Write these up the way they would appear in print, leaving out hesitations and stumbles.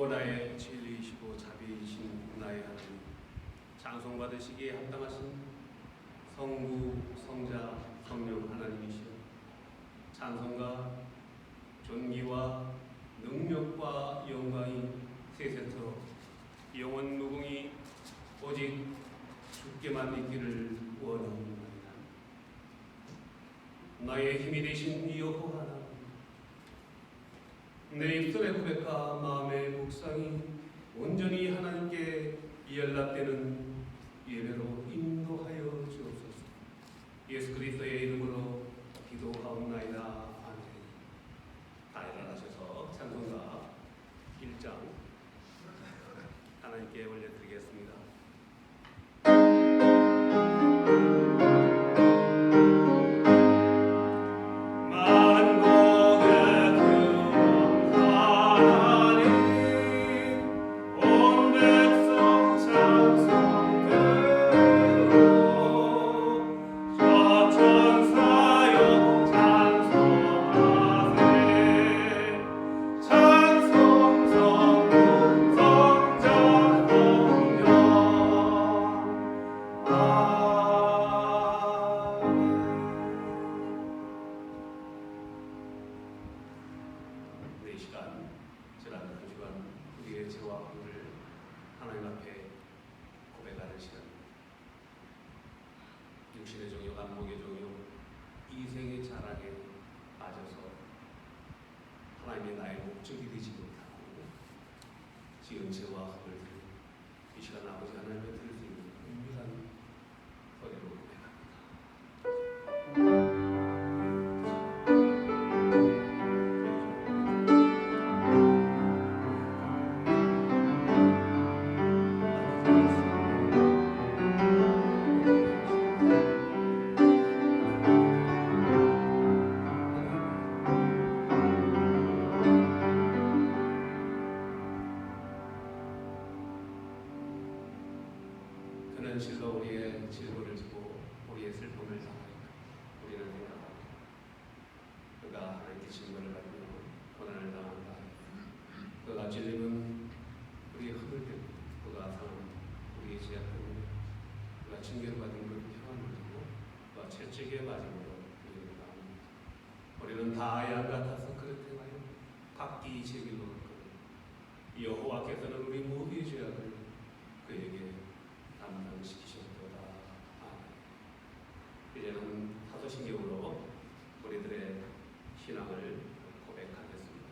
나의 진리이시고 자비이신 나의 하나님, 찬송받으시기에 합당하신 성부, 성자, 성령 하나님이시여, 찬송과 존귀와 능력과 영광이 세세토록 영원 무궁히 오직 주께만 있기를 원하옵나이다. 나의 힘이 되신 여호와 하나님, 내 입술의 고백과 마음의 묵상이 온전히 하나님께 연락되는 예배로 인도하여 주옵소서. 예수 그리스도의 이름으로 기도하옵나이다. 아멘. 다 일어나셔서 찬송가 1장 하나님께 올려드리겠습니다. 육신의 종요, 안목의 종요, 이생의 자락에 빠져서 하나님의 나의 목적이 되지 못하고 지은 죄와 흙을 이 시간 아버지 하나님께 드릴 수 있는 은밀한 거리로 고백합니다. 그는 실로 우리의 질고를 지고 우리의 슬픔을 당하였다. 우리는 생각하고 그가 하나님께 증거를 받으며 고난을 당한다. 그가 찔림은 우리의 흠을 때문에, 그가 상함은 우리의 죄악 때문에, 그가 징계를 받은 그 평안을 두고 그가 채찍에 맞음으로 우리는 당합니다. 우리는 다 양 같아서 그릇 행하여 각기 제 길로 갔거든. 여호와께서는 우리 모두의 죄악을 그에게 담당시키셨도다. 이제는 사도신경으로 우리들의 신앙을 고백하겠습니다.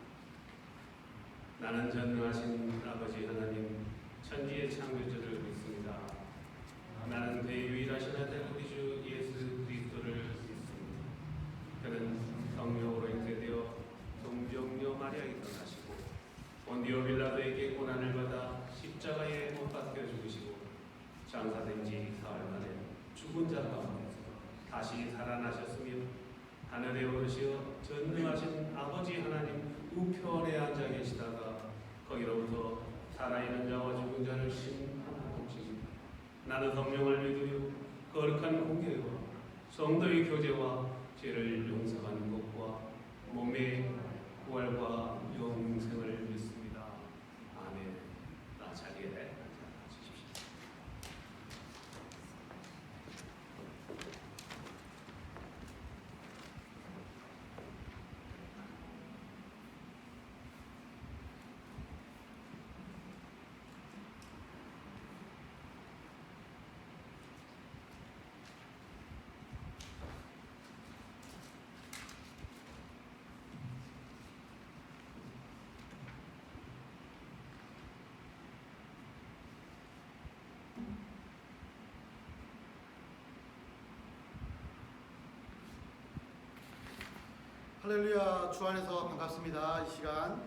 나는 전능하신 아버지 하나님, 천지의 창조주를 믿습니다. 나는 그의 유일하신 아들 우리 주 예수 그리스도를 믿습니다. 그는 성령으로 잉태되어 동정녀 마리아에게 떠나시고 본디오 빌라도에게 고난을 받아 십자가에 못 박혀 죽으시고 장사된 지 사흘 만에 죽은 자 가운데서 다시 살아나셨으며 하늘에 오르시어 전능하신 아버지 하나님 우편에 앉아 계시다가 거기로부터 살아있는 자와 죽은 자를 심판하옵시니 나는 성령을 믿으며 거룩한 공예와 성도의 교제와 죄를 용서하는 것과 몸의 부활과 영생을 믿습니다. 아멘. 나 자리에 앉아주십시오. 할렐루야. 주 안에서 반갑습니다. 이 시간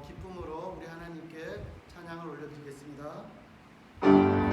기쁨으로 우리 하나님께 찬양을 올려드리겠습니다. 사랑은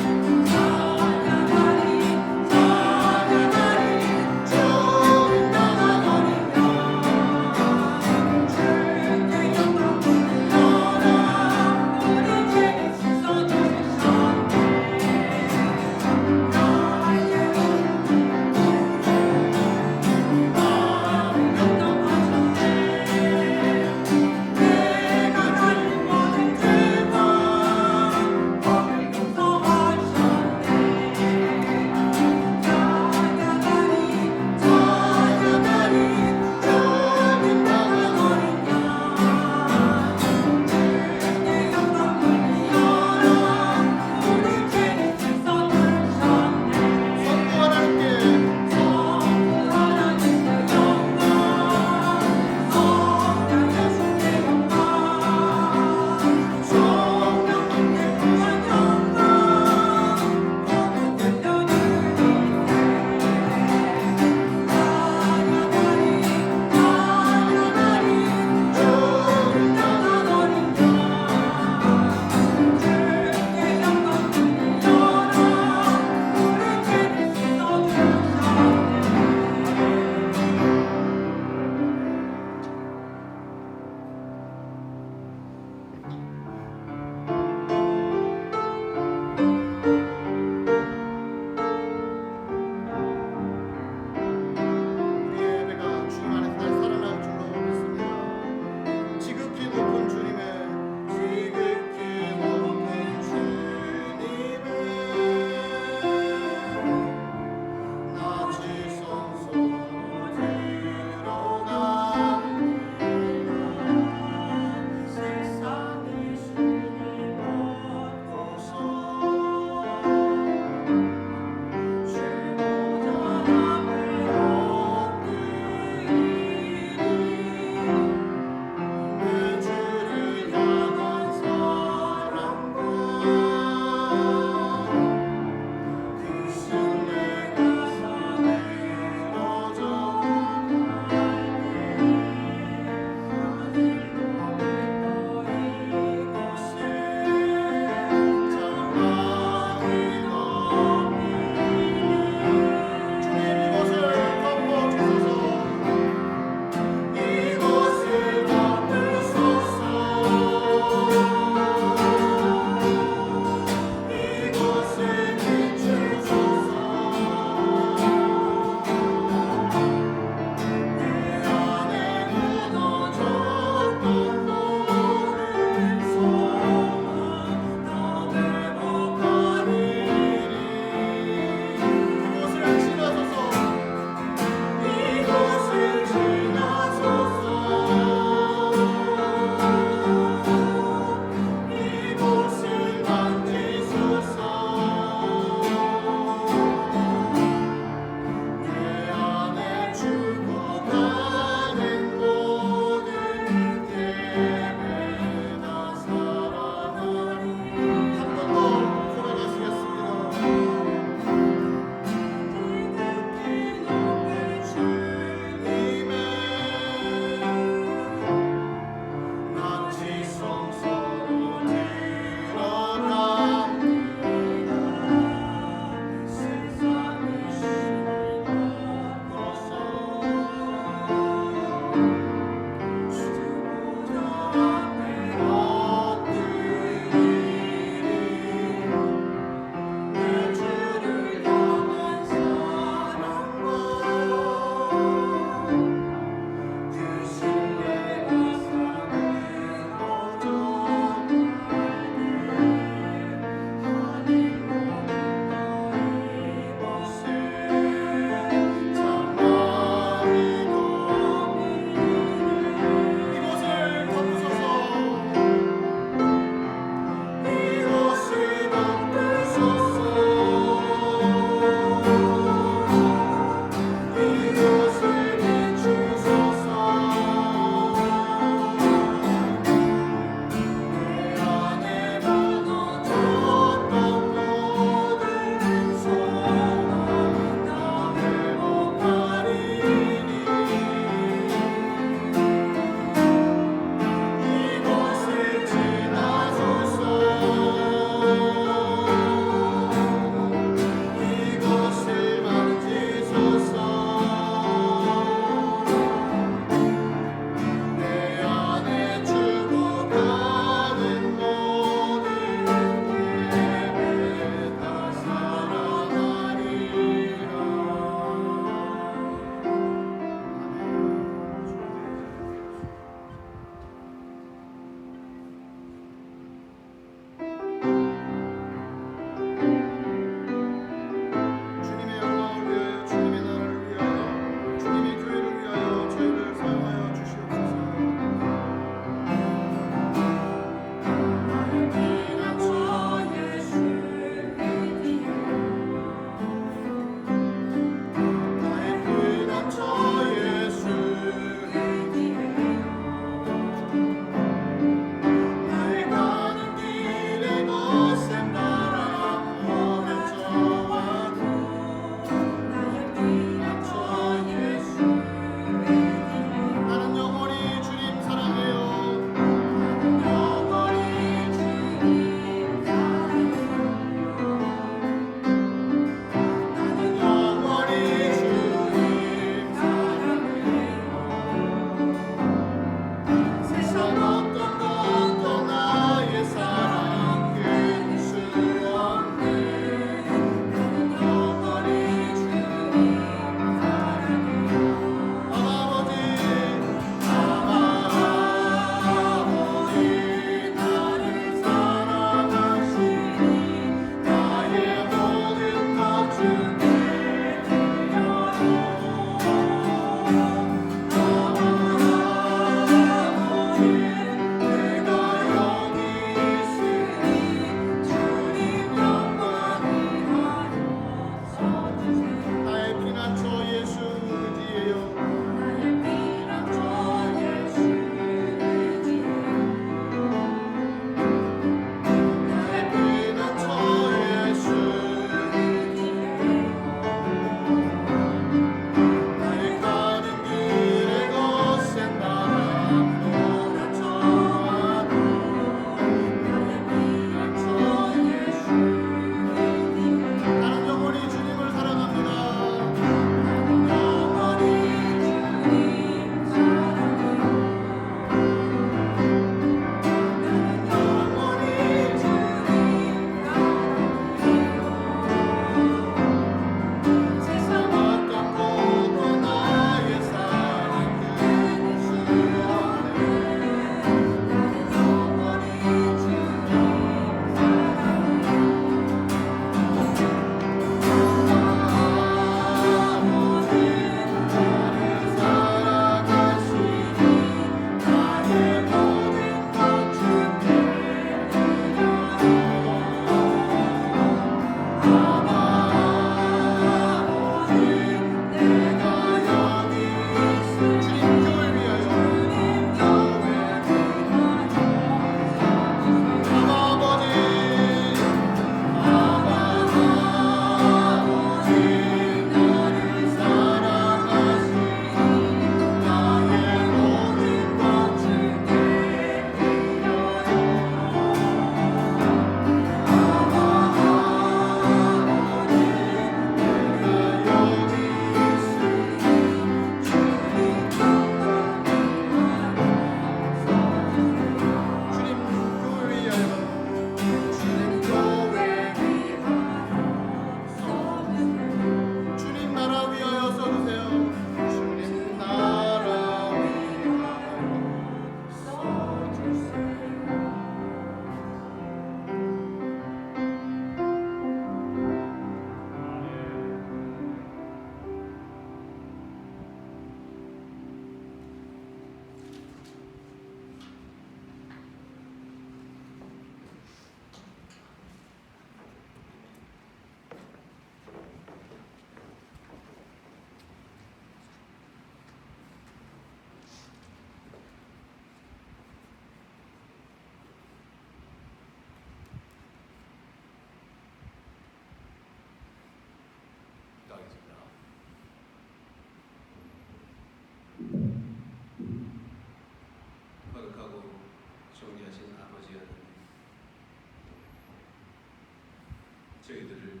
저희들을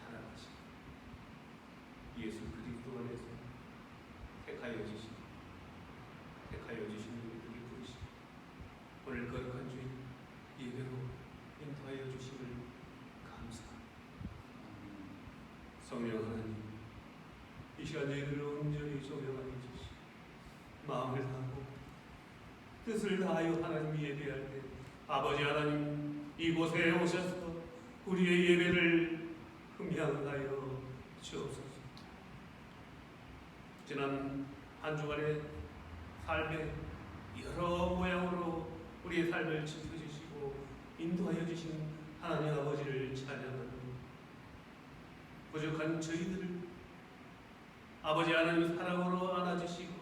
사랑하시고 예수 그리스도 안에서 택하여 주신 우리들이 부르시고 오늘 거룩한 주일 예배로 인도하여 주심을 감사합니다. 성령 하나님, 이 시간 저희들을 온전히 조명하여 주시고 마음을 다하고 뜻을 다하여 하나님 예배할 때 아버지 하나님 이곳에 오셔서 우리의 예배를 흠양하여 주옵소서. 지난 한 주간의 삶의 여러 모양으로 우리의 삶을 지켜주시고 인도하여 주신 하나님 아버지를 찬양합니다. 부족한 저희들을 아버지 하나님 사랑으로 안아주시고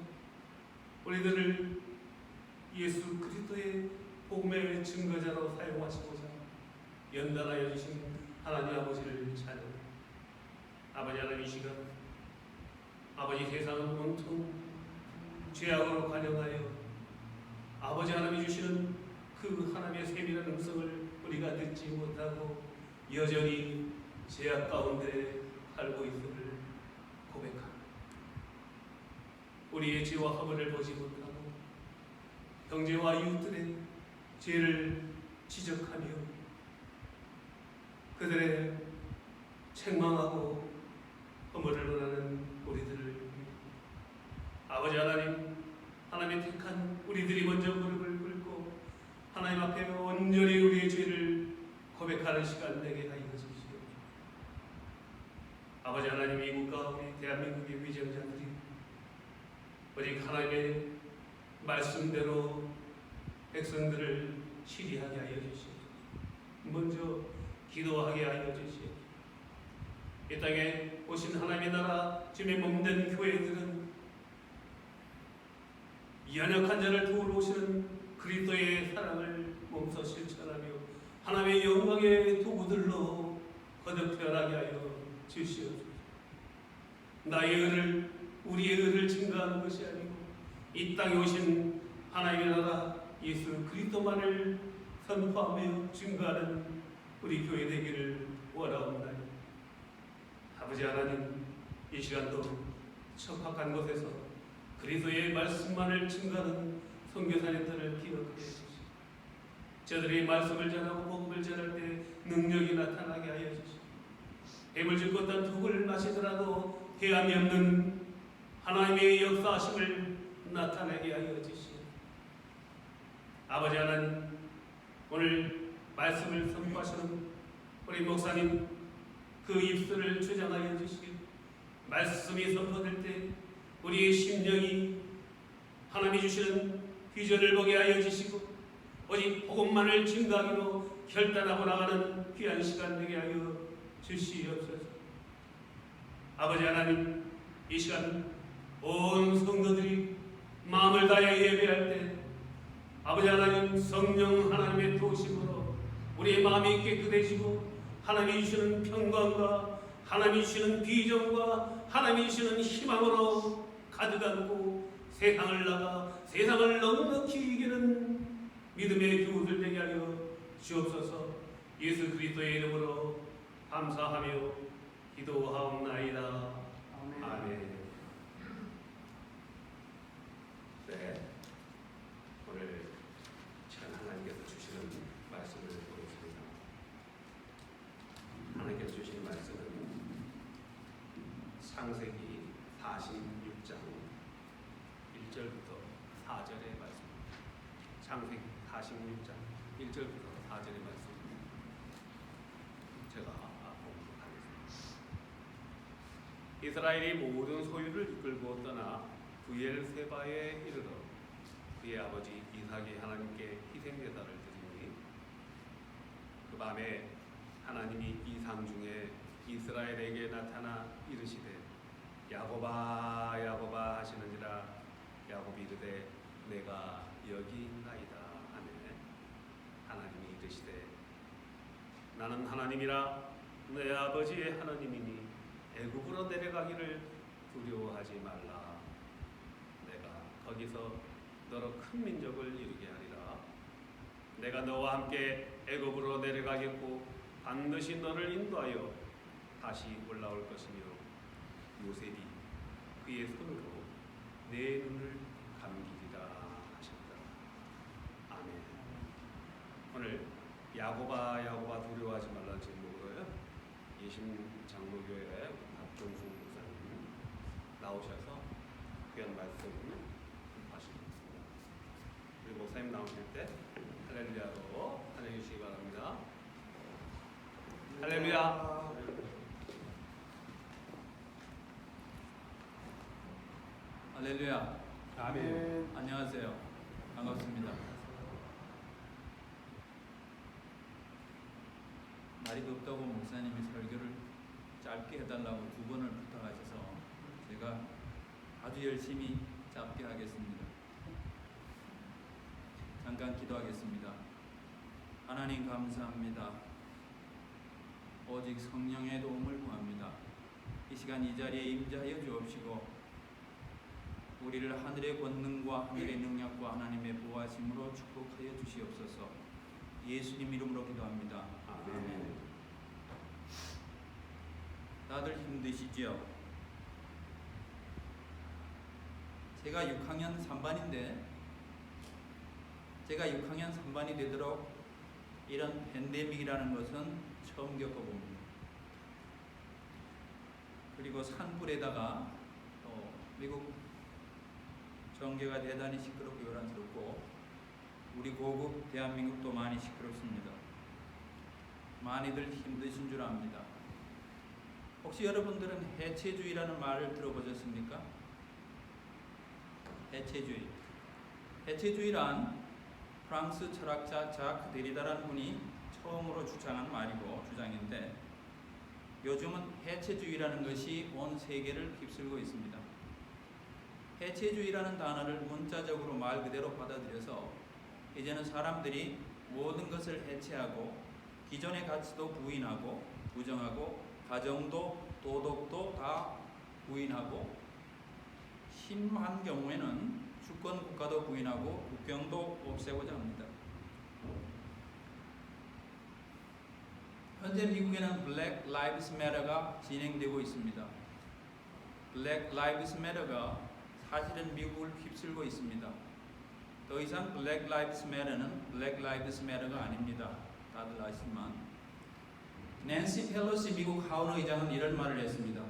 우리들을 예수 그리스도의 복음의 증거자로 사용하시고자 연단하여 주신 하나님 아버지를 찬양합니다. 아버지 하나님 이 시간 아버지 세상은 온통 죄악으로 관영하여 아버지 하나님이 주시는 그 하나님의 세밀한 음성을 우리가 듣지 못하고 여전히 죄악 가운데 살고 있음을 고백합니다. 우리의 죄와 허물을 보지 못하고 형제와 이웃들의 죄를 지적하며 그들의 책망하고 허물을 원하는 우리들을 아버지 하나님의 택한 우리들이 먼저 무릎을 꿇고 하나님 앞에 온전히 우리의 죄를 고백하는 시간 되게 하여 주시옵소서. 아버지 하나님 이국과 우리 대한민국의 위정자들이 오직 하나님의 말씀대로 백성들을 치리하게 하여 주시옵소서. 먼저 기도하게 하여 주시옵소서. 이 땅에 오신 하나님의 나라 주님의 몸된 교회들은 연약한 자를 도우러 오시는 그리스도의 사랑을 몸소 실천하며 하나님의 영광의 도구들로 거듭 태어나게 하여 주시옵소서. 나의 의를 우리의 의를 증거하는 것이 아니고 이 땅에 오신 하나님의 나라 예수 그리스도만을 선포하며 증거하는 우리 교회 되기를 원하옵나이다. 아버지 하나님 이 시간도 척박한 곳에서 그리스도의 말씀만을 증거하는 선교사님들을 기억해 주시고 저들이 말씀을 전하고 복음을 전할 때 능력이 나타나게 하여 주시고 해물 줄 것단 독을 마시더라도 해함이 없는 하나님의 역사하심을 나타내게 하여 주시고 아버지 하나님 오늘 말씀을 선포하시는 우리 목사님 그 입술을 주장하여 주시고 말씀이 선포될 때 우리의 심령이 하나님이 주시는 비전을 보게 하여 주시고 오직 복음만을 증거하기로 결단하고 나가는 귀한 시간 되게 하여 주시옵소서. 아버지 하나님 이 시간 온 성도들이 마음을 다해 예배할 때 아버지 하나님 성령 하나님의 도우심으로 우리의 마음이 깨끗해지고 하나님이 주시는 평강과 하나님이 주시는 비전과 하나님이 주시는 희망으로 가득 안고 세상을 나가 세상을 넉넉히 이기는 믿음의 교우들 되게 하여 주옵소서. 예수 그리스도의 이름으로 감사하며 기도하옵나이다. 아멘. 아멘. 네, 오늘 참 하나님께서 주시는 말씀을 보겠습니다. 하나님께서 주시는 말씀은 창세기 46장 1절부터 4절의 말씀입니다. 창세기 46장 1절부터 4절의 말씀입니다. 제가 봉독하겠습니다. 이스라엘이 모든 소유를 이끌고 떠나 부엘세바에 이르러 그의 아버지 이삭이 하나님께 희생제사를 드리니 그 밤에 하나님이 이상 중에 이스라엘에게 나타나 이르시되 야곱아 야곱아 하시는지라 야곱이 이르되 내가 여기 있나이다 하매 하나님이 이르시되 나는 하나님이라 내 아버지의 하나님이니 애굽으로 내려가기를 두려워하지 말라. 내가 거기서 너로 큰 민족을 이루게 하리라. 내가 너와 함께 애굽으로 내려가겠고 반드시 너를 인도하여 다시 올라올 것이며 요셉이 그의 손으로 내 눈을 감기리라 하셨다. 아멘. 오늘 야고바 두려워하지 말라는 제목으로요. 예심장로교회 박종수 목사님 나오셔서 귀한 말씀 하십니다. 우리 목사님 나오실 때 할렐루야로 찬양해 주시기 바랍니다. 할렐루야. 할렐루야. 아멘. 안녕하세요. 반갑습니다. 날이 덥다고 목사님이 설교를 짧게 해달라고 2번을 부탁하셔서 제가 아주 열심히 짧게 하겠습니다. 잠깐 기도하겠습니다. 하나님 감사합니다. 오직 성령의 도움을 구합니다. 이 시간 이 자리에 임재하여 주옵시고 우리를 하늘의 권능과 하늘의 능력과 하나님의 보호하심으로 축복하여 주시옵소서. 예수님 이름으로 기도합니다. 아멘. 다들 힘드시지요? 제가 6학년 3반인데 제가 6학년 3반이 되도록 이런 팬데믹이라는 것은 처음 겪어봅니다. 그리고 산불에다가 또 미국 정계가 대단히 시끄럽고 요란스럽고 우리 고국 대한민국도 많이 시끄럽습니다. 많이들 힘드신 줄 압니다. 혹시 여러분들은 해체주의라는 말을 들어보셨습니까? 해체주의. 해체주의란 프랑스 철학자 자크 데리다라는 분이 처음으로 주장한 말이고 주장인데 요즘은 해체주의라는 것이 온 세계를 휩쓸고 있습니다. 해체주의라는 단어를 문자적으로 말 그대로 받아들여서 이제는 사람들이 모든 것을 해체하고 기존의 가치도 부인하고 부정하고 가정도 도덕도 다 부인하고 심한 경우에는 주권 국가도 부인하고 국경도 없애고자 합니다. 현재 미국에는 Black Lives Matter가 진행되고 있습니다. Black Lives Matter가 사실은 미국을 휩쓸고 있습니다. 더 이상 Black Lives Matter는 Black Lives Matter가 아닙니다. 다들 아시지만 낸시 펠로시 미국 하원 의장은 이런 말을 했습니다.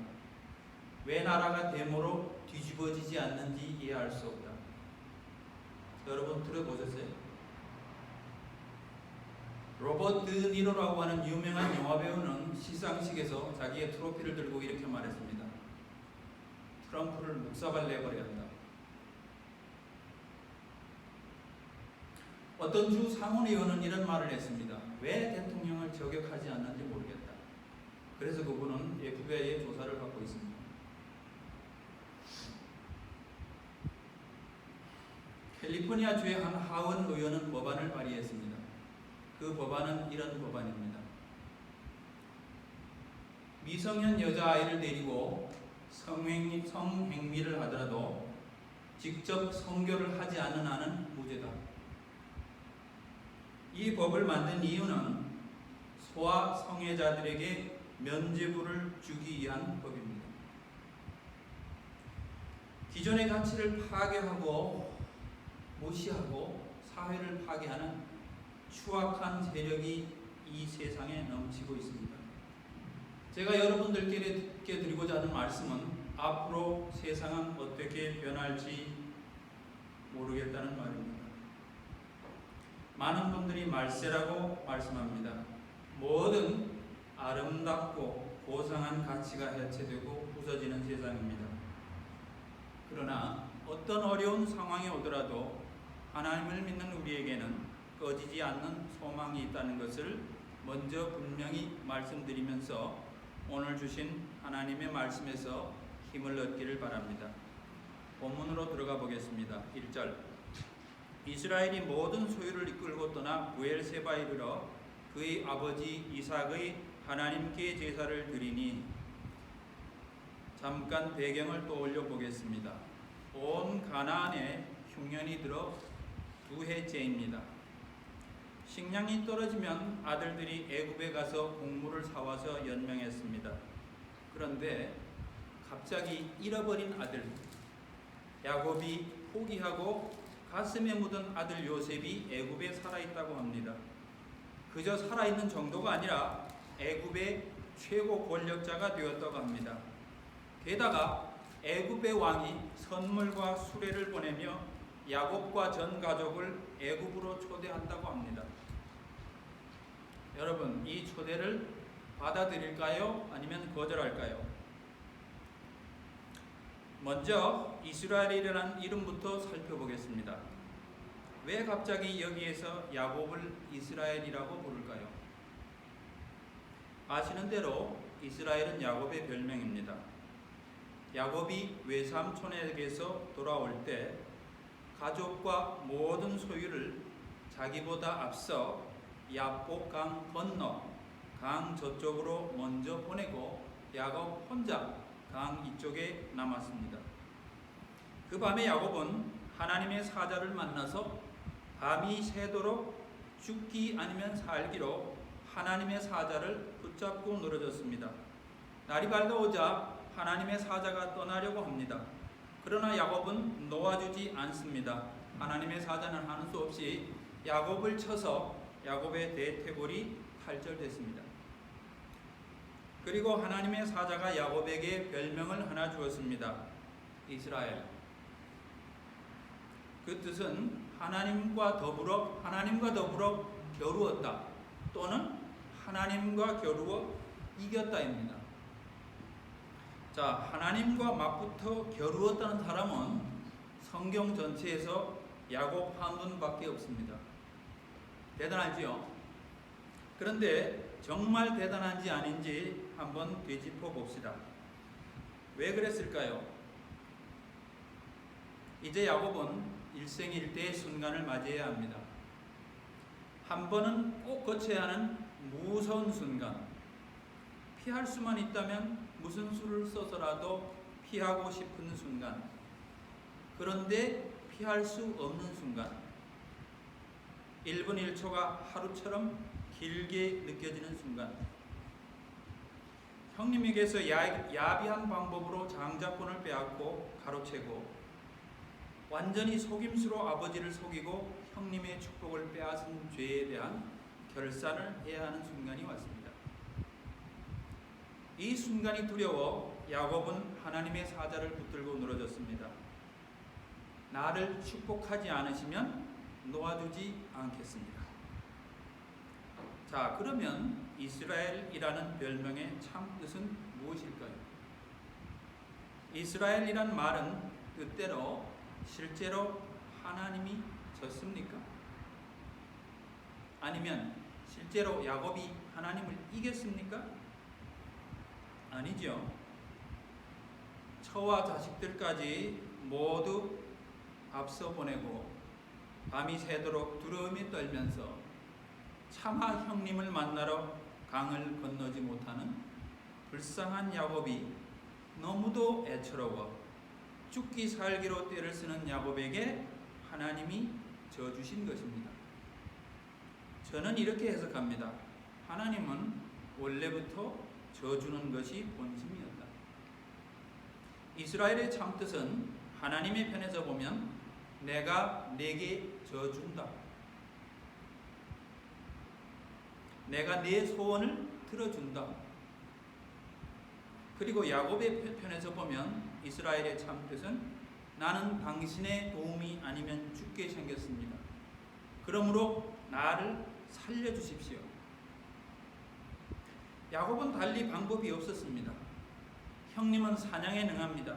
왜 나라가 데모로 뒤집어지지 않는지 이해할 수 없다. 여러분 들어보셨어요? 로버트 드니로라고 하는 유명한 영화배우는 시상식에서 자기의 트로피를 들고 이렇게 말했습니다. 트럼프를 묵사발 내버려야 한다. 어떤 주 상원의원은 이런 말을 했습니다. 왜 대통령을 저격하지 않는지 모르겠다. 그래서 그분은 FBI의 조사를 받고 있습니다. 캘리포니아주의 한 하원 의원은 법안을 발의했습니다. 그 법안은 이런 법안입니다. 미성년 여자아이를 데리고 성행위를 하더라도 직접 성교를 하지 않는 한은 무죄다. 이 법을 만든 이유는 소아 성애자들에게 면죄부를 주기 위한 법입니다. 기존의 가치를 파괴하고 무시하고 사회를 파괴하는 추악한 세력이 이 세상에 넘치고 있습니다. 제가 여러분들께 드리고자 하는 말씀은 앞으로 세상은 어떻게 변할지 모르겠다는 말입니다. 많은 분들이 말세라고 말씀합니다. 모든 아름답고 고상한 가치가 해체되고 부서지는 세상입니다. 그러나 어떤 어려운 상황이 오더라도 하나님을 믿는 우리에게는 꺼지지 않는 소망이 있다는 것을 먼저 분명히 말씀드리면서 오늘 주신 하나님의 말씀에서 힘을 얻기를 바랍니다. 본문으로 들어가 보겠습니다. 1절 이스라엘이 모든 소유를 이끌고 떠나 부엘세바에 이르러 그의 아버지 이삭의 하나님께 제사를 드리니 잠깐 배경을 떠올려 보겠습니다. 온 가나안에 흉년이 들어 2해째입니다. 식량이 떨어지면 아들들이 애굽에 가서 곡물을 사와서 연명했습니다. 그런데 갑자기 잃어버린 아들 야곱이 포기하고 가슴에 묻은 아들 요셉이 애굽에 살아있다고 합니다. 그저 살아있는 정도가 아니라 애굽의 최고 권력자가 되었다고 합니다. 게다가 애굽의 왕이 선물과 수레를 보내며 야곱과 전 가족을 애굽으로 초대한다고 합니다. 여러분, 이 초대를 받아들일까요? 아니면 거절할까요? 먼저 이스라엘이라는 이름부터 살펴보겠습니다. 왜 갑자기 여기에서 야곱을 이스라엘이라고 부를까요? 아시는 대로 이스라엘은 야곱의 별명입니다. 야곱이 외삼촌에게서 돌아올 때 가족과 모든 소유를 자기보다 앞서 야복강 건너 강 저쪽으로 먼저 보내고 야곱 혼자 강 이쪽에 남았습니다. 그 밤에 야곱은 하나님의 사자를 만나서 밤이 새도록 죽기 아니면 살기로 하나님의 사자를 붙잡고 늘어졌습니다. 날이 밝아오자 하나님의 사자가 떠나려고 합니다. 그러나 야곱은 놓아주지 않습니다. 하나님의 사자는 하는 수 없이 야곱을 쳐서 야곱의 대퇴골이 탈절됐습니다. 그리고 하나님의 사자가 야곱에게 별명을 하나 주었습니다. 이스라엘. 그 뜻은 하나님과 더불어 겨루었다 또는 하나님과 겨루어 이겼다입니다. 자, 하나님과 맞붙어 겨루었다는 사람은 성경 전체에서 야곱 한 분밖에 없습니다. 대단하지요? 그런데 정말 대단한지 아닌지 한번 되짚어 봅시다. 왜 그랬을까요? 이제 야곱은 일생일대의 순간을 맞이해야 합니다. 한 번은 꼭 거쳐야 하는 무서운 순간. 피할 수만 있다면 무슨 수를 써서라도 피하고 싶은 순간. 그런데 피할 수 없는 순간. 1분 1초가 하루처럼 길게 느껴지는 순간. 형님에게서 야비한 방법으로 장자권을 빼앗고 가로채고 완전히 속임수로 아버지를 속이고 형님의 축복을 빼앗은 죄에 대한 결산을 해야 하는 순간이 왔습니다. 이 순간이 두려워 야곱은 하나님의 사자를 붙들고 늘어졌습니다. 나를 축복하지 않으시면 놓아두지 않겠습니다. 자, 그러면 이스라엘이라는 별명의 참 뜻은 무엇일까요? 이스라엘이란 말은 뜻대로 실제로 하나님이 졌습니까? 아니면 실제로 야곱이 하나님을 이겼습니까? 아니죠. 처와 자식들까지 모두 앞서 보내고 밤이 새도록 두려움에 떨면서 차마 형님을 만나러 강을 건너지 못하는 불쌍한 야곱이 너무도 애처로워 죽기 살기로 떼를 쓰는 야곱에게 하나님이 져주신 것입니다. 저는 이렇게 해석합니다. 하나님은 원래부터 져주는 것이 본심이었다. 이스라엘의 참뜻은 하나님의 편에서 보면 내가 내게 져준다. 내가 내 소원을 들어준다. 그리고 야곱의 편에서 보면 이스라엘의 참뜻은 나는 당신의 도움이 아니면 죽게 생겼습니다. 그러므로 나를 살려주십시오. 야곱은 달리 방법이 없었습니다. 형님은 사냥에 능합니다.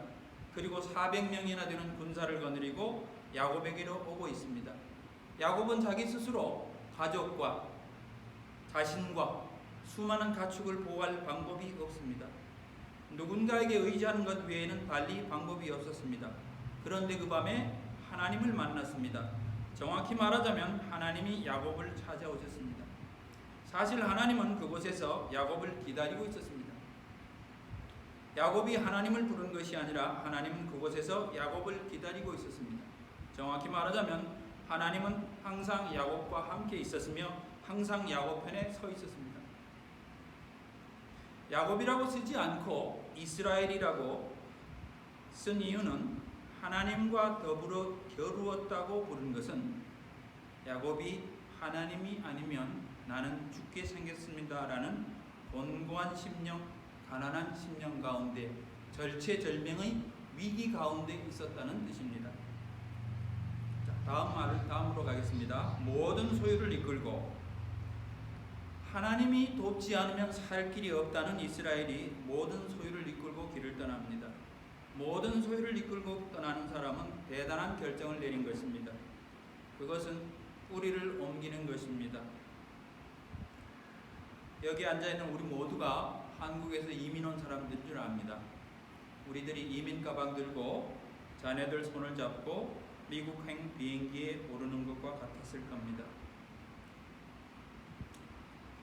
그리고 400명이나 되는 군사를 거느리고 야곱에게로 오고 있습니다. 야곱은 자기 스스로 가족과 자신과 수많은 가축을 보호할 방법이 없습니다. 누군가에게 의지하는 것 외에는 달리 방법이 없었습니다. 그런데 그 밤에 하나님을 만났습니다. 정확히 말하자면 하나님이 야곱을 찾아오셨습니다. 사실 하나님은 그곳에서 야곱을 기다리고 있었습니다. 야곱이 하나님을 부른 것이 아니라 하나님은 그곳에서 야곱을 기다리고 있었습니다. 정확히 말하자면 하나님은 항상 야곱과 함께 있었으며 항상 야곱 편에 서 있었습니다. 야곱이라고 쓰지 않고 이스라엘이라고 쓴 이유는 하나님과 더불어 겨루었다고 부른 것은 야곱이 하나님이 아니면 나는 죽게 생겼습니다라는 곤고한 심령, 가난한 심령 가운데 절체절명의 위기 가운데 있었다는 뜻입니다. 자, 다음으로 가겠습니다. 모든 소유를 이끌고 하나님이 돕지 않으면 살 길이 없다는 이스라엘이 모든 소유를 이끌고 길을 떠납니다. 모든 소유를 이끌고 떠나는 사람은 대단한 결정을 내린 것입니다. 그것은 뿌리를 옮기는 것입니다. 여기 앉아있는 우리 모두가 한국에서 이민 온 사람들인 줄 압니다. 우리들이 이민 가방 들고 자녀들 손을 잡고 미국행 비행기에 오르는 것과 같았을 겁니다.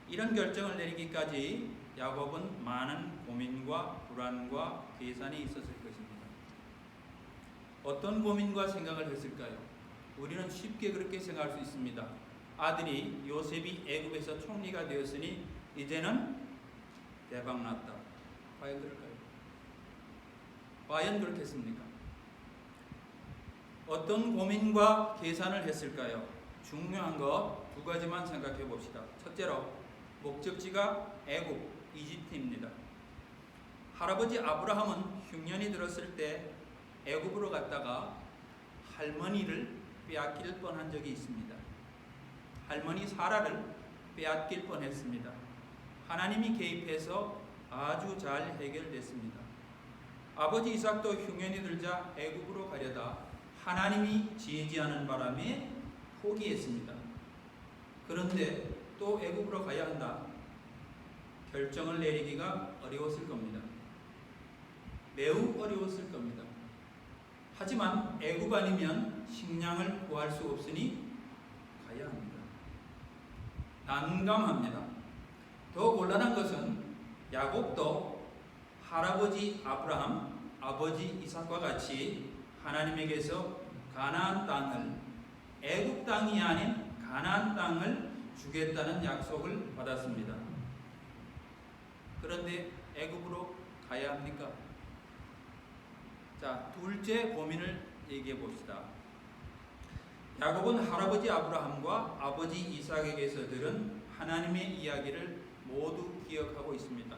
이런 결정을 내리기까지 야곱은 많은 고민과 불안과 계산이 있었을 것입니다. 어떤 고민과 생각을 했을까요? 우리는 쉽게 그렇게 생각할 수 있습니다. 아들이 요셉이 애굽에서 총리가 되었으니 이제는 대박났다. 과연 그럴까요? 과연 그렇겠습니까? 어떤 고민과 계산을 했을까요? 중요한 것 두 가지만 생각해 봅시다. 첫째로 목적지가 애굽, 이집트입니다. 할아버지 아브라함은 흉년이 들었을 때 애굽으로 갔다가 할머니를 빼앗길 뻔한 적이 있습니다. 할머니 사라를 빼앗길 뻔했습니다. 하나님이 개입해서 아주 잘 해결됐습니다. 아버지 이삭도 흉년이 들자 애굽으로 가려다 하나님이 지지하는 바람에 포기했습니다. 그런데 또 애굽으로 가야 한다. 결정을 내리기가 어려웠을 겁니다. 매우 어려웠을 겁니다. 하지만 애굽 아니면 식량을 구할 수 없으니 가야 합니다. 난감합니다. 더 곤란한 것은 야곱도 할아버지 아브라함, 아버지 이삭과 같이 하나님에게서 가나안 땅을 애굽 땅이 아닌 가나안 땅을 주겠다는 약속을 받았습니다. 그런데 애굽으로 가야 합니까? 자, 둘째 고민을 얘기해 봅시다. 야곱은 할아버지 아브라함과 아버지 이삭에게서 들은 하나님의 이야기를 모두 기억하고 있습니다.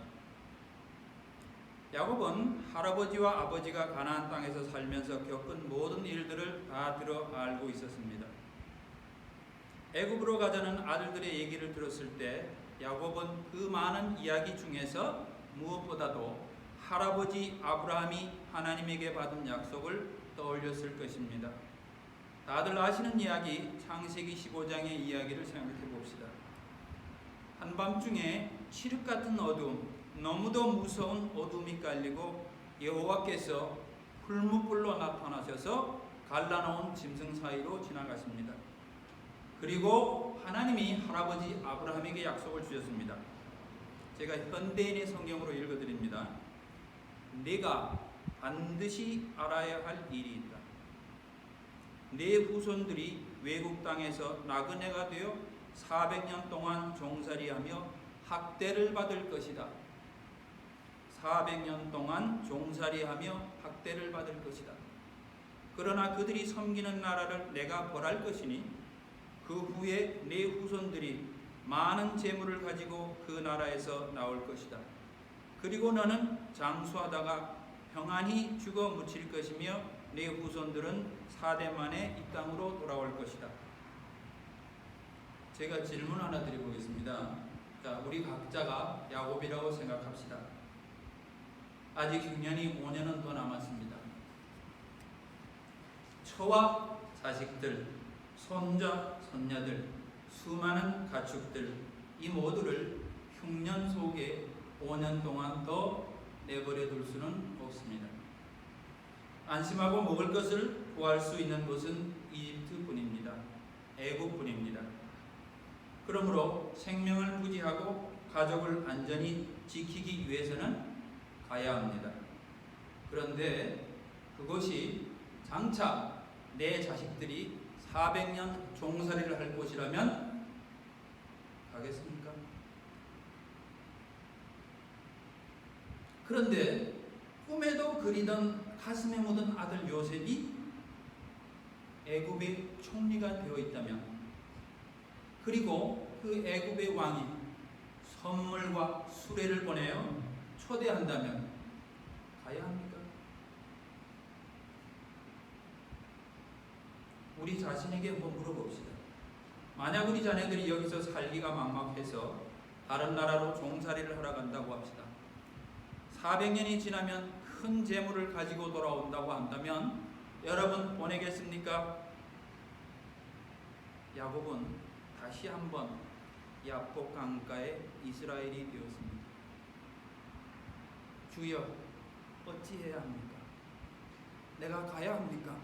야곱은 할아버지와 아버지가 가나안 땅에서 살면서 겪은 모든 일들을 다 들어 알고 있었습니다. 애굽으로 가자는 아들들의 얘기를 들었을 때 야곱은 그 많은 이야기 중에서 무엇보다도 할아버지 아브라함이 하나님에게 받은 약속을 떠올렸을 것입니다. 다들 아시는 이야기 창세기 15장의 이야기를 생각해 봅시다. 한밤중에 칠흑 같은 어둠, 너무도 무서운 어둠이 깔리고 여호와께서 풀무불로 나타나셔서 갈라놓은 짐승 사이로 지나가십니다. 그리고 하나님이 할아버지 아브라함에게 약속을 주셨습니다. 제가 현대인의 성경으로 읽어드립니다. 네가 반드시 알아야 할 일이 있다. 네 후손들이 외국 땅에서 나그네가 되어 400년 동안 종살이하며 학대를 받을 것이다. 400년 동안 종살이하며 학대를 받을 것이다. 그러나 그들이 섬기는 나라를 내가 벌할 것이니 그 후에 네 후손들이 많은 재물을 가지고 그 나라에서 나올 것이다. 그리고 너는 장수하다가 평안히 죽어 묻힐 것이며 네 후손들은 4대 만에 이 땅으로 돌아올 것이다. 제가 질문 하나 드려보겠습니다. 자, 우리 각자가 야곱이라고 생각합시다. 아직 흉년이 5년은 더 남았습니다. 처와 자식들, 손자, 손녀들, 수많은 가축들, 이 모두를 흉년 속에 5년 동안 더 내버려 둘 수는 없습니다. 안심하고 먹을 것을 구할 수 있는 곳은 이집트뿐입니다. 애굽뿐입니다. 그러므로 생명을 부지하고 가족을 안전히 지키기 위해서는 가야 합니다. 그런데 그것이 장차 내 자식들이 400년 종살이를 할 곳이라면 가겠습니까? 그런데 꿈에도 그리던 가슴에 묻은 아들 요셉이 애굽의 총리가 되어 있다면, 그리고 그 애굽의 왕이 선물과 수레를 보내어 초대한다면 가야 합니까? 우리 자신에게 한번 물어봅시다. 만약 우리 자녀들이 여기서 살기가 막막해서 다른 나라로 종살이를 하러 간다고 합시다. 400년이 지나면 큰 재물을 가지고 돌아온다고 한다면 여러분 보내겠습니까? 야곱은 다시 한번 야복 강가의 이스라엘이 되었습니다. 주여, 어찌해야 합니까? 내가 가야 합니까?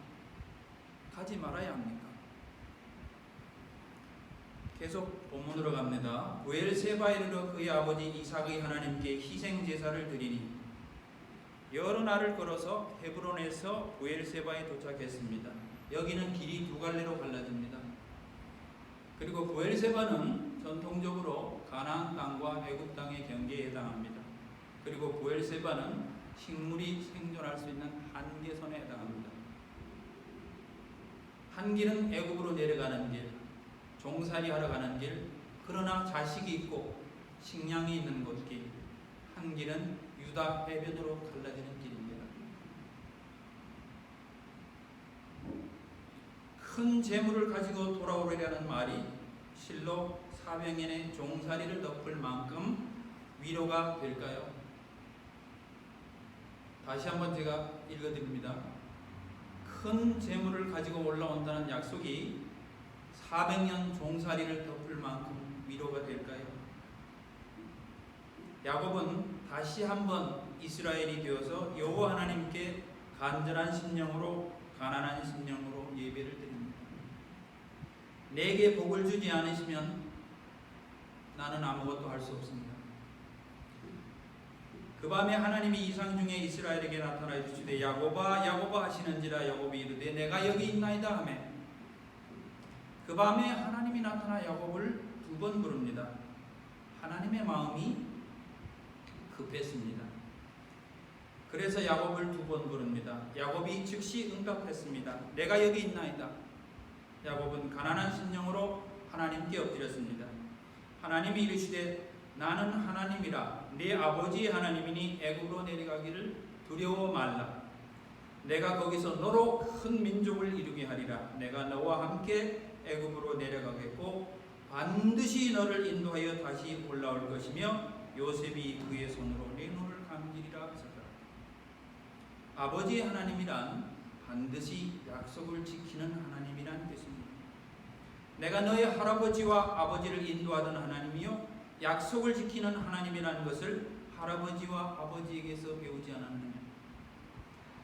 가지 말아야 합니까? 계속 본문으로 갑니다. 브엘세바에 이르러 그의 아버지 이삭의 하나님께 희생 제사를 드리니 여러 날을 걸어서 헤브론에서 브엘세바에 도착했습니다. 여기는 길이 두 갈래로 갈라집니다. 그리고 브엘세바는 전통적으로 가나안 땅과 애굽 땅의 경계에 해당합니다. 그리고 브엘세바는 식물이 생존할 수 있는 한계선에 해당합니다. 한 길은 애굽으로 내려가는 길, 종살이 하러 가는 길, 그러나 자식이 있고 식량이 있는 곳길, 한 길은 유다 해변으로 갈라지는 길입니다. 큰 재물을 가지고 돌아오려는 말이 실로 400년의 종살이를 덮을 만큼 위로가 될까요? 다시 한번 제가 읽어드립니다. 큰 재물을 가지고 올라온다는 약속이 400년 종살이를 덮을 만큼 위로가 될까요? 야곱은 다시 한번 이스라엘이 되어서 여호와 하나님께 간절한 심령으로, 가난한 심령으로 예배를 드립니다. 내게 복을 주지 않으시면 나는 아무것도 할 수 없습니다. 그 밤에 하나님이 이상 중에 이스라엘에게 나타나 이르시되 야곱아 야곱아 하시는지라. 야곱이 이르되 내가 여기 있나이다 하매, 그 밤에 하나님이 나타나 야곱을 2번 부릅니다. 하나님의 마음이 급했습니다. 그래서 야곱을 2번 부릅니다. 야곱이 즉시 응답했습니다. 내가 여기 있나이다. 야곱은 가난한 심령으로 하나님께 엎드렸습니다. 하나님이 이르시되 나는 하나님이라. 네 아버지의 하나님이니 애굽으로 내려가기를 두려워 말라. 내가 거기서 너로 큰 민족을 이루게 하리라. 내가 너와 함께 애굽으로 내려가겠고 반드시 너를 인도하여 다시 올라올 것이며 요셉이 그의 손으로 네 눈을 감기리라 하셨더라. 아버지의 하나님이란 반드시 약속을 지키는 하나님이란 뜻입니다. 내가 너의 할아버지와 아버지를 인도하던 하나님이요 약속을 지키는 하나님이라는 것을 할아버지와 아버지에게서 배우지 않았느냐?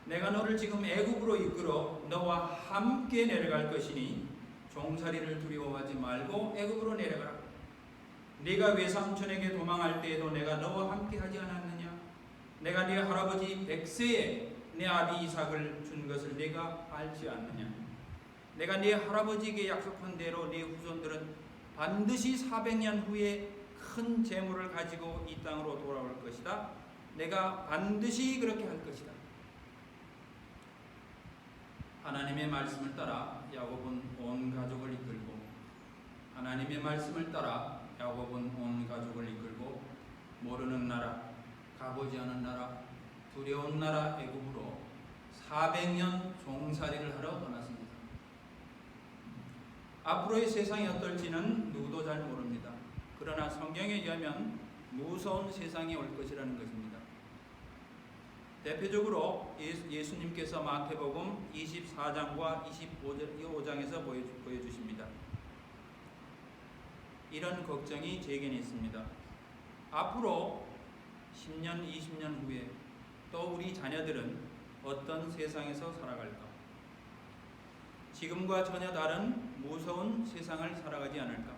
내가 너를 지금 애굽으로 이끌어 너와 함께 내려갈 것이니 종살이를 두려워하지 말고 애굽으로 내려가라. 네가 외삼촌에게 도망할 때에도 내가 너와 함께 하지 않았느냐? 내가 네 할아버지 백세에 내 아비 이삭을 준 것을 네가 알지 않느냐? 내가 네 할아버지에게 약속한 대로 네 후손들은 반드시 400년 후에 큰 재물을 가지고 이 땅으로 돌아올 것이다. 내가 반드시 그렇게 할 것이다. 하나님의 말씀을 따라 야곱은 온 가족을 이끌고, 하나님의 말씀을 따라 야곱은 온 가족을 이끌고 모르는 나라, 가보지 않은 나라, 두려운 나라 애굽으로 400년 종살이를 하러 떠났습니다. 앞으로의 세상이 어떨지는 누구도 잘 모릅니다. 그러나 성경에 의하면 무서운 세상이 올 것이라는 것입니다. 대표적으로 예수님께서 마태복음 24장과 25장에서 보여주십니다. 이런 걱정이 제게는 있습니다. 앞으로 10년, 20년 후에 또 우리 자녀들은 어떤 세상에서 살아갈까? 지금과 전혀 다른 무서운 세상을 살아가지 않을까?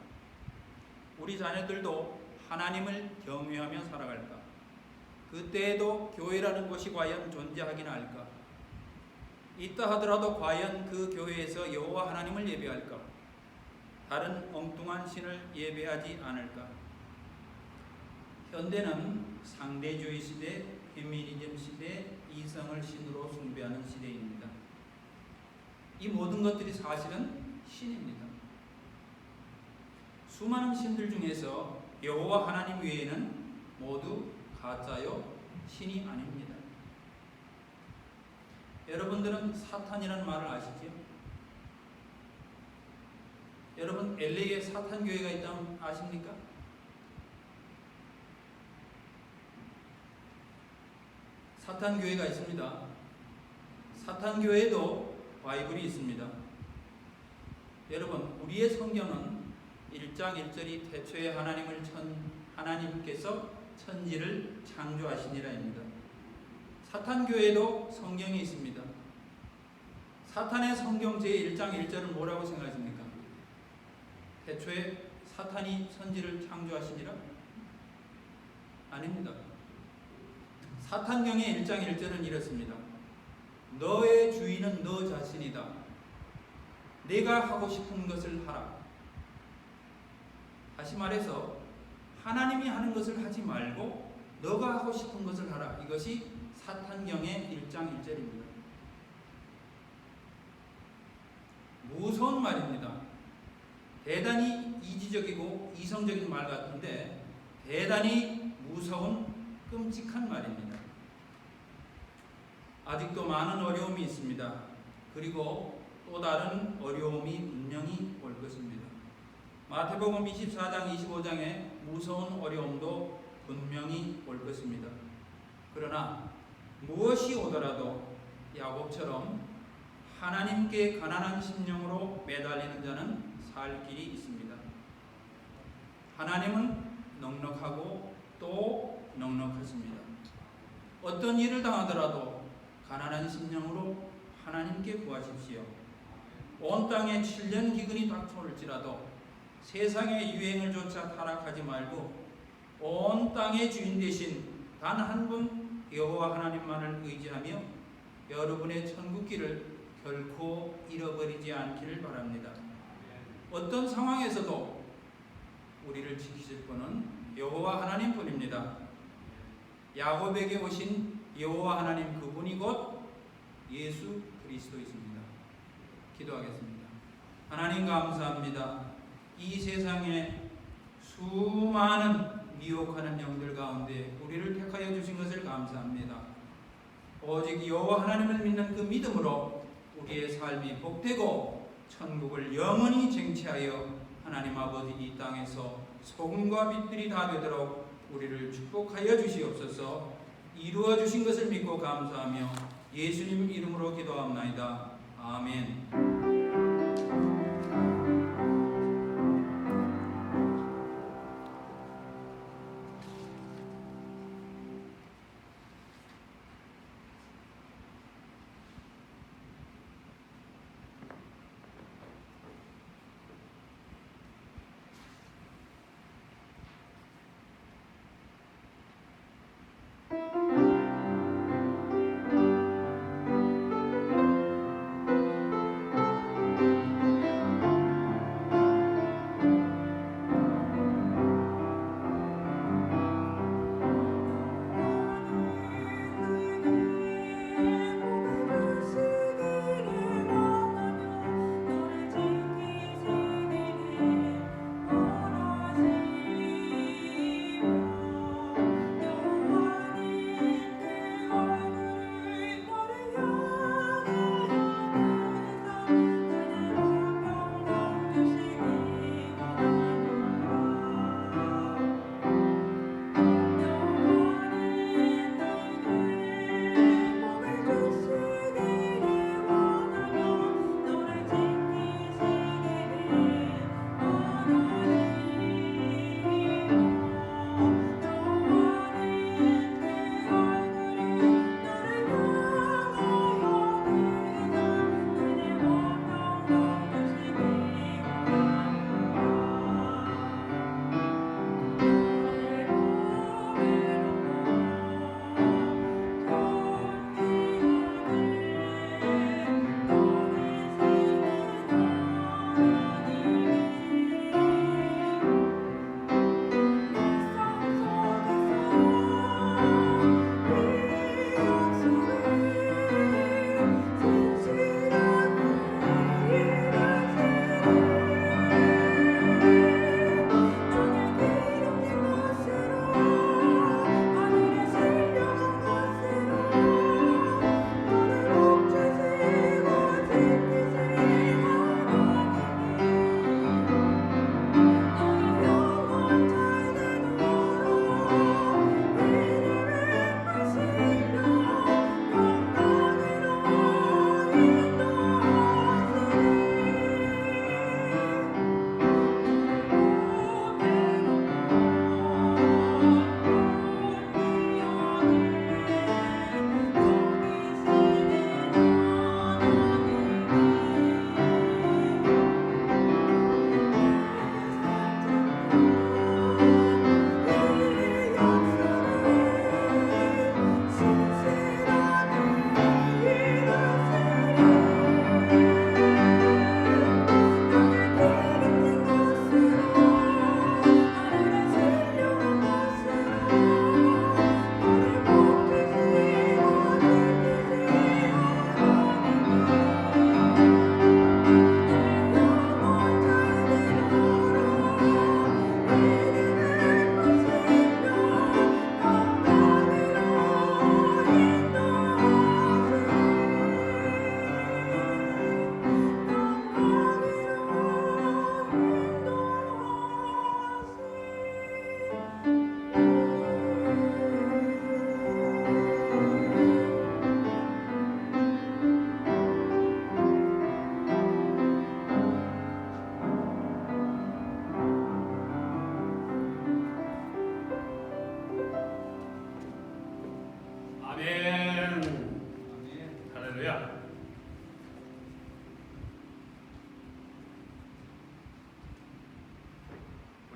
우리 자녀들도 하나님을 경외하며 살아갈까? 그때에도 교회라는 곳이 과연 존재하기나 할까? 있다 하더라도 과연 그 교회에서 여호와 하나님을 예배할까? 다른 엉뚱한 신을 예배하지 않을까? 현대는 상대주의 시대, 페미니즘 시대, 이성을 신으로 숭배하는 시대입니다. 이 모든 것들이 사실은 신입니다. 수많은 신들 중에서 여호와 하나님 외에는 모두 가짜요, 신이 아닙니다. 여러분들은 사탄이라는 말을 아시죠? 여러분 LA에 사탄 교회가 있다는 아십니까? 사탄 교회가 있습니다. 사탄 교회에도 바이블이 있습니다. 여러분, 우리의 성경은 1장 1절이 태초에 하나님께서 천지를 창조하시니라입니다. 사탄 교회에도 성경이 있습니다. 사탄의 성경 제1장 1절은 뭐라고 생각하십니까? 태초에 사탄이 천지를 창조하시니라? 아닙니다. 사탄경의 1장 1절은 이렇습니다. 너의 주인은 너 자신이다. 내가 하고 싶은 것을 하라. 다시 말해서 하나님이 하는 것을 하지 말고 너가 하고 싶은 것을 하라. 이것이 사탄경의 1장 1절입니다. 무서운 말입니다. 대단히 이지적이고 이성적인 말 같은데 대단히 무서운 끔찍한 말입니다. 아직도 많은 어려움이 있습니다. 그리고 또 다른 어려움이 분명히 올 것입니다. 마태복음 24장 25장에 무서운 어려움도 분명히 올 것입니다. 그러나 무엇이 오더라도 야곱처럼 하나님께 가난한 심령으로 매달리는 자는 살 길이 있습니다. 하나님은 넉넉하고 또 넉넉하십니다. 어떤 일을 당하더라도 가난한 심령으로 하나님께 구하십시오. 온 땅에 7년 기근이 닥쳐올지라도 세상의 유행을 조차 타락하지 말고 온 땅의 주인 되신 단 한 분 여호와 하나님만을 의지하며 여러분의 천국길을 결코 잃어버리지 않기를 바랍니다. 어떤 상황에서도 우리를 지키실 분은 여호와 하나님뿐입니다. 야곱에게 오신 여호와 하나님 그분이 곧 예수 그리스도이십니다. 기도하겠습니다. 하나님 감사합니다. 이 세상에 수많은 미혹하는 영들 가운데 우리를 택하여 주신 것을 감사합니다. 오직 여호와 하나님을 믿는 그 믿음으로 우리의 삶이 복되고 천국을 영원히 쟁취하여 하나님 아버지 이 땅에서 소금과 빛들이 다 되도록 우리를 축복하여 주시옵소서. 이루어 주신 것을 믿고 감사하며 예수님 이름으로 기도합나이다. 아멘.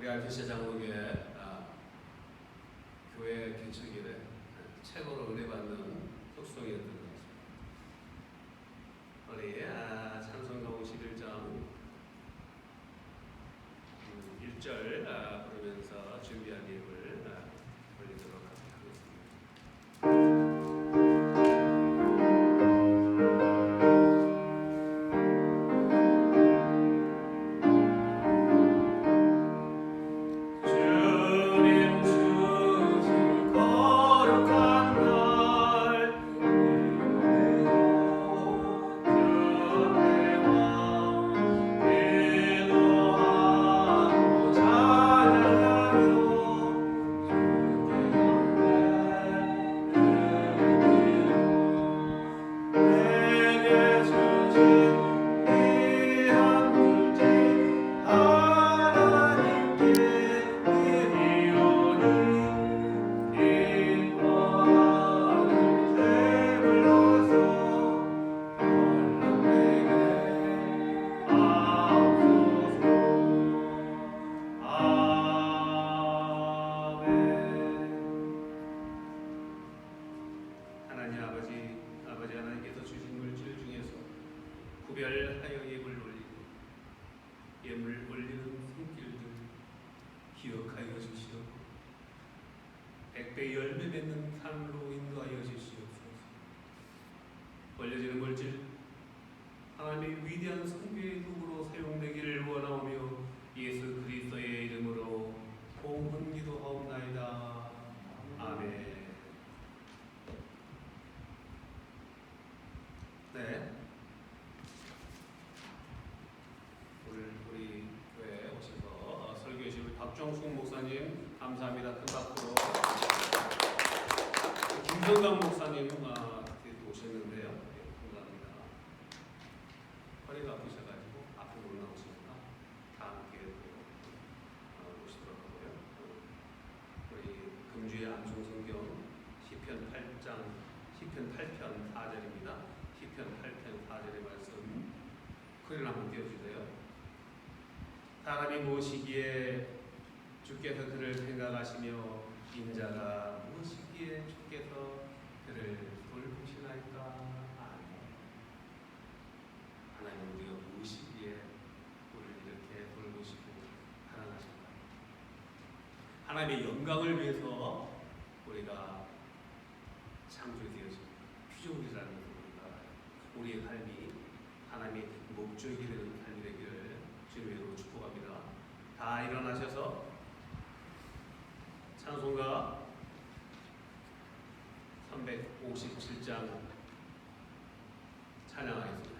우리 알피시 장로교회 교회 개척 이래 최고로 은혜받는 속성이었던 것 같습니다. 우리 찬송가 51장 1절 부르면서 준비한 예물 올리도록 하겠습니다. 아버지 하나님께서 주신 물질 중에서 구별하여 예물 올리는 손길들 기억하여 주시옵고 100배 열매 맺는 삶으로 인도하여 주시옵소서. 올려지는 물질 하나님의 위대한 선교의 도구로 사용되기를 원하오며 예수 그리스도의 이름으로 공헌 기도하옵나이다. 아멘. 네. 우리 교회에 오셔서 설교해 주신 박정숙 목사님 감사합니다. 큰 박수로. 김성강 목사님 오셨는데요. 네, 감사합니다. 허리가 아프셔가지고 앞으로 못 나오시니까 다음 기회에 오시도록 하고요. 우리 금주의 암송성경 시편 8편 4절입니다. 시편 8편 4절의 말씀 글을 한번 띄워주세요. 사람이 무엇이기에 주께서 그를 생각하시며 인자가 무엇이기에 주께서 그를 돌보시나이까. 하나님 우리가 무엇이기에 우리를 이렇게 돌보시고 사랑하실까. 하나님의 영광을 위해서 우리가 창조되어진 피조물이라는 우리의 삶이 하나님의 목적이 되는 삶이 되기를 주님으로 축복합니다. 다 일어나셔서 찬송가 357장 찬양하겠습니다.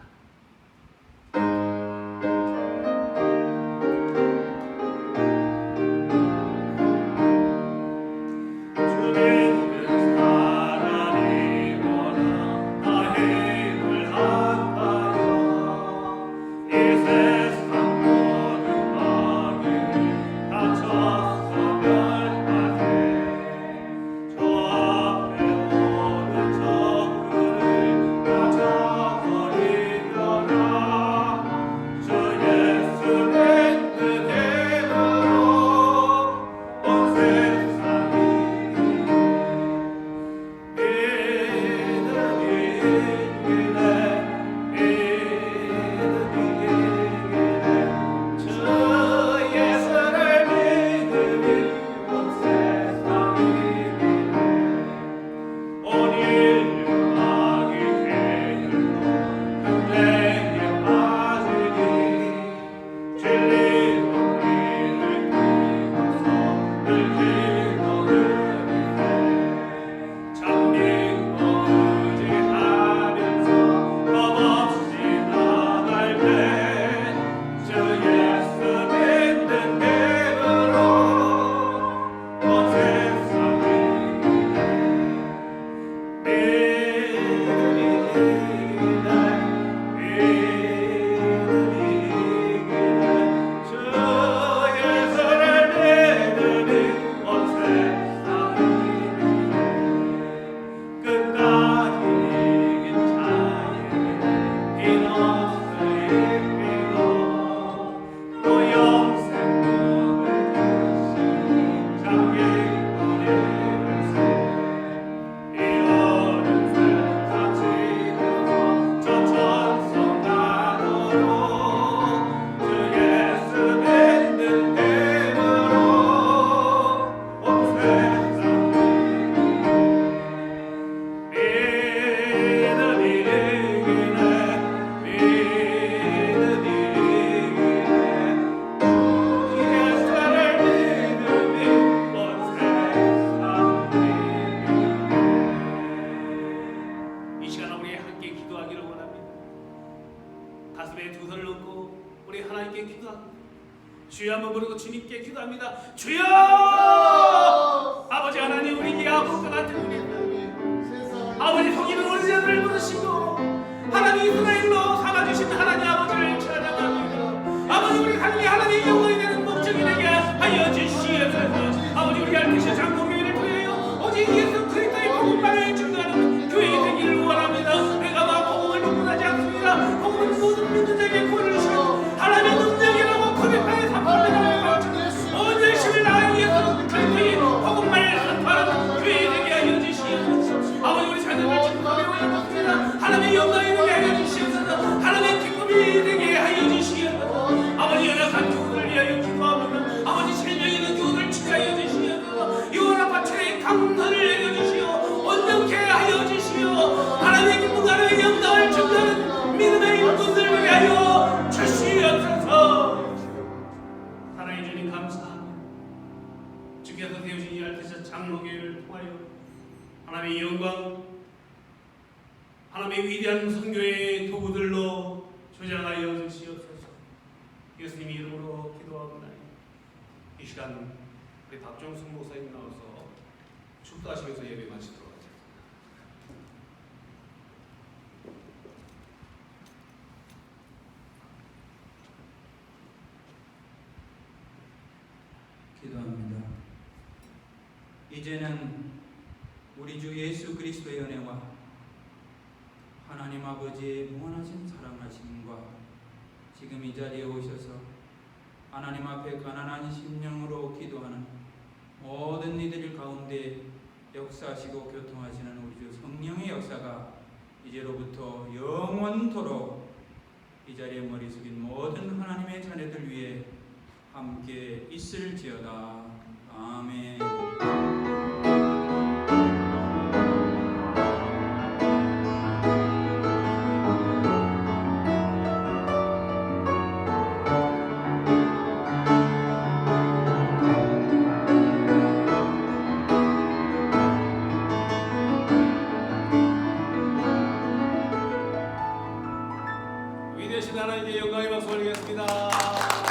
저 앞에 오는 적들을 다 저버리 주여 한번 부르고 주님께 기도합니다. 주여! 아버지 하나님, 우리 야곱과 같은 우리 아버지 거기는 언제를 부르시고 하나님 이스라엘로 삼아주신 하나님 아버지를 찬양합니다. 아버지 우리 하나님 하나님의 영광이 되는 목적이 되게 하여 주시옵소서. 아버지 우리 알듯이 장로교회를 통하여 오직 예수 그리스도의 복음만을 증거하는 교회가 되기를 원합니다. 내가 막 복음을 분하지 않습니다. 복음은 모든 믿는 자에게 구원을 주시고 하나님의 능력이라고 고백하여 선포합니다. 온 열심을 다하여 예수 그리스도의 복음만을 선포하는 교회가 되게 하여 주시옵소서. 아버지 우리 자녀들 축복하며 올려놓습니다. 하나님의 영광이 되게 하여 주시옵소서. 하나님의 기쁨이 되게 하여 주시옵소서. 아버지 연약한 교우를 위하여 기도합니다. 아버지 생명 있는 교우를 축하하여 주시옵소서. 유언한 밭에 강선을 내려주시오. 온전케 하여 주시오. 하나님의 기쁨 하나님의 영광을 증거하는 믿음의 일꾼들을 위하여 주시옵소서. 하나님 주님 감사합니다. 주께서 세우신 이 알테사 장로교회를 통하여 하나님의 영광, 하나님의 위대한 선교의 도구들로 조장하여 주시옵소서. 예수님 이름으로 기도합니다. 이 시간 우리 박종숙 목사님 나와서 축도하시면서 예배 마치도록 하겠습니다. 기도합니다. 이제는 우리 주 예수 그리스도의 은혜와 하나님 아버지의 무한하신 사랑하심과 지금 이 자리에 오셔서 하나님 앞에 가난한 심령으로 기도하는 모든 이들 가운데 역사하시고 교통하시는 우리 주 성령의 역사가 이제로부터 영원토록 이 자리에 머리 숙인 모든 하나님의 자녀들 위해 함께 있을지어다. 아멘. 위대하신 하나님께 영광의 박수 올리겠습니다.